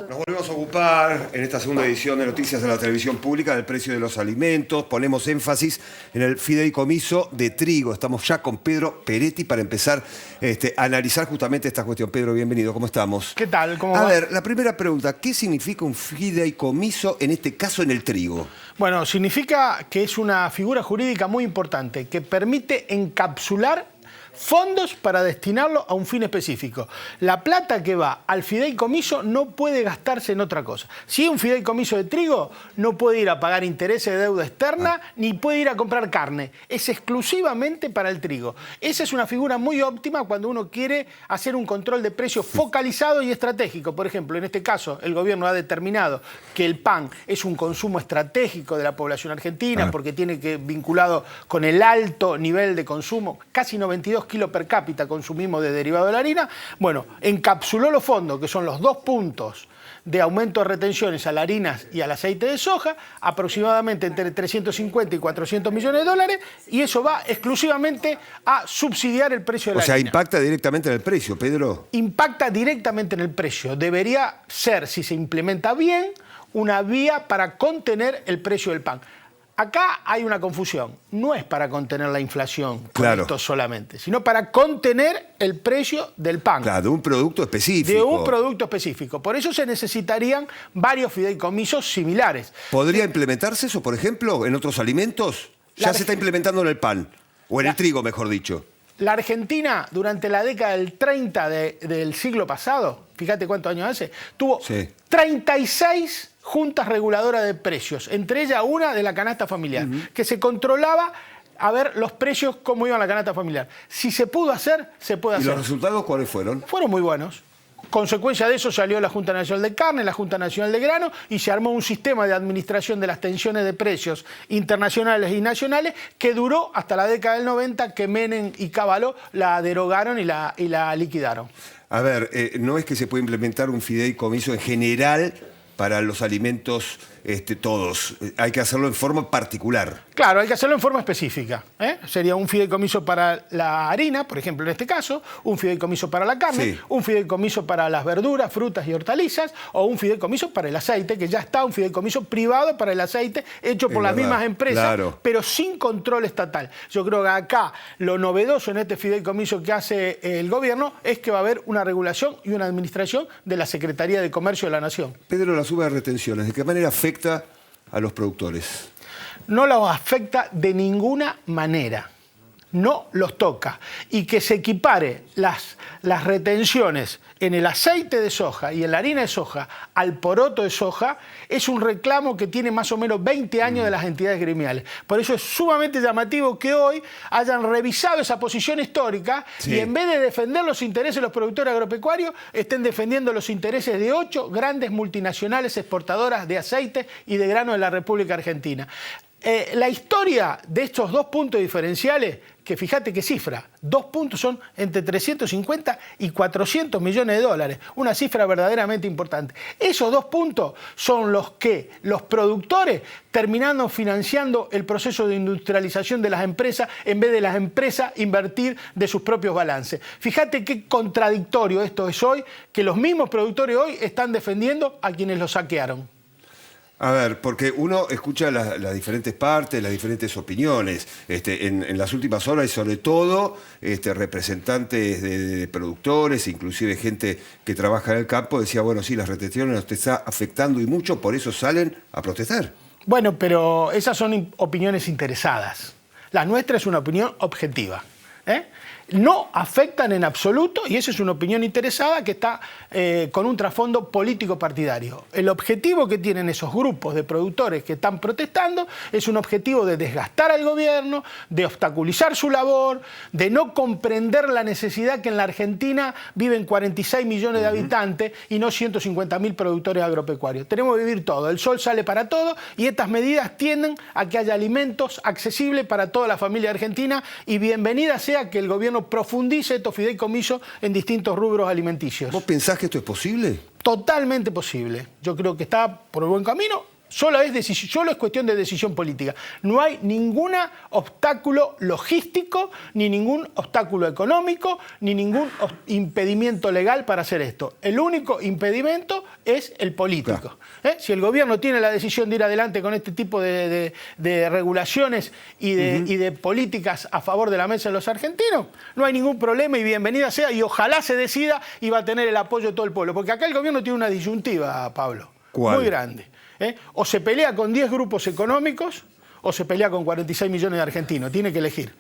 Nos volvemos a ocupar en esta segunda edición de Noticias de la Televisión Pública del precio de los alimentos. Ponemos énfasis en el fideicomiso de trigo. Estamos ya con Pedro Peretti para empezar a analizar justamente esta cuestión. Pedro, bienvenido. ¿Cómo estamos? ¿Qué tal? ¿Cómo va? A ver, la primera pregunta. ¿Qué significa un fideicomiso, en este caso en el trigo? Bueno, significa que es una figura jurídica muy importante que permite encapsular fondos para destinarlo a un fin específico. La plata que va al fideicomiso no puede gastarse en otra cosa. Si es un fideicomiso de trigo, no puede ir a pagar intereses de deuda externa, ni puede ir a comprar carne. Es exclusivamente para el trigo. Esa es una figura muy óptima cuando uno quiere hacer un control de precios focalizado y estratégico. Por ejemplo, en este caso, el gobierno ha determinado que el pan es un consumo estratégico de la población argentina porque tiene que vinculado con el alto nivel de consumo, casi 92 kilos per cápita consumimos de derivado de la harina. Bueno, encapsuló los fondos, que son los 2 puntos de aumento de retenciones a la harina y al aceite de soja, aproximadamente entre 350 y 400 millones de dólares, y eso va exclusivamente a subsidiar el precio de la harina. O sea, impacta directamente en el precio, Pedro. Impacta directamente en el precio. Debería ser, si se implementa bien, una vía para contener el precio del pan. Acá hay una confusión. No es para contener la inflación con esto solamente, sino para contener el precio del pan. Claro, de un producto específico. De un producto específico. Por eso se necesitarían varios fideicomisos similares. ¿Podría implementarse eso, por ejemplo, en otros alimentos? Ya se está implementando en el pan, o en el trigo, mejor dicho. La Argentina, durante la década del 30 del siglo pasado, fíjate cuántos años hace, tuvo 36 juntas reguladoras de precios, entre ellas una de la canasta familiar, que se controlaba a ver los precios, cómo iban a la canasta familiar. Si se pudo hacer, se puede hacer. ¿Y los resultados cuáles fueron? Fueron muy buenos. Consecuencia de eso salió la Junta Nacional de Carne, la Junta Nacional de Grano, y se armó un sistema de administración de las tensiones de precios internacionales y nacionales que duró hasta la década del 90, que Menem y Cavallo la derogaron y la liquidaron. A ver, no es que se pueda implementar un fideicomiso en general para los alimentos todos. Hay que hacerlo en forma particular. Claro, hay que hacerlo en forma específica. Sería un fideicomiso para la harina, por ejemplo, en este caso, un fideicomiso para la carne, un fideicomiso para las verduras, frutas y hortalizas, o un fideicomiso para el aceite, que ya está un fideicomiso privado para el aceite, hecho por las mismas empresas, pero sin control estatal. Yo creo que acá lo novedoso en este fideicomiso que hace el gobierno es que va a haber una regulación y una administración de la Secretaría de Comercio de la Nación. Pedro, la suba de retenciones, ¿de qué manera afecta a los productores? No los afecta de ninguna manera. No los toca. Y que se equipare las retenciones en el aceite de soja y en la harina de soja al poroto de soja es un reclamo que tiene más o menos 20 años de las entidades gremiales. Por eso es sumamente llamativo que hoy hayan revisado esa posición histórica y en vez de defender los intereses de los productores agropecuarios, estén defendiendo los intereses de 8 grandes multinacionales exportadoras de aceite y de grano de la República Argentina. La historia de estos 2 puntos diferenciales, que fíjate qué cifra, 2 puntos son entre 350 y 400 millones de dólares, una cifra verdaderamente importante. Esos 2 puntos son los que los productores terminaron financiando el proceso de industrialización de las empresas en vez de las empresas invertir de sus propios balances. Fíjate qué contradictorio esto es hoy, que los mismos productores hoy están defendiendo a quienes los saquearon. A ver, porque uno escucha las diferentes partes, las diferentes opiniones. En las últimas horas y sobre todo representantes de productores, inclusive gente que trabaja en el campo, decía, bueno, sí, las retenciones nos está afectando y mucho, por eso salen a protestar. Bueno, pero esas son opiniones interesadas. La nuestra es una opinión objetiva. No afectan en absoluto, y esa es una opinión interesada que está con un trasfondo político partidario. El objetivo que tienen esos grupos de productores que están protestando es un objetivo de desgastar al gobierno, de obstaculizar su labor, de no comprender la necesidad que en la Argentina viven 46 millones de habitantes y no 150.000 productores agropecuarios. Tenemos que vivir todo, el sol sale para todo y estas medidas tienden a que haya alimentos accesibles para toda la familia argentina y bienvenida sea que el gobierno profundice estos fideicomisos en distintos rubros alimenticios. ¿Vos pensás que esto es posible? Totalmente posible. Yo creo que está por el buen camino Solo es cuestión de decisión política. No hay ningún obstáculo logístico, ni ningún obstáculo económico, ni ningún impedimento legal para hacer esto. El único impedimento es el político. Si el gobierno tiene la decisión de ir adelante con este tipo de regulaciones y de políticas a favor de la mesa de los argentinos, no hay ningún problema y bienvenida sea, y ojalá se decida y va a tener el apoyo de todo el pueblo. Porque acá el gobierno tiene una disyuntiva, Pablo. ¿Cuál? Muy grande. O se pelea con 10 grupos económicos o se pelea con 46 millones de argentinos. Tiene que elegir.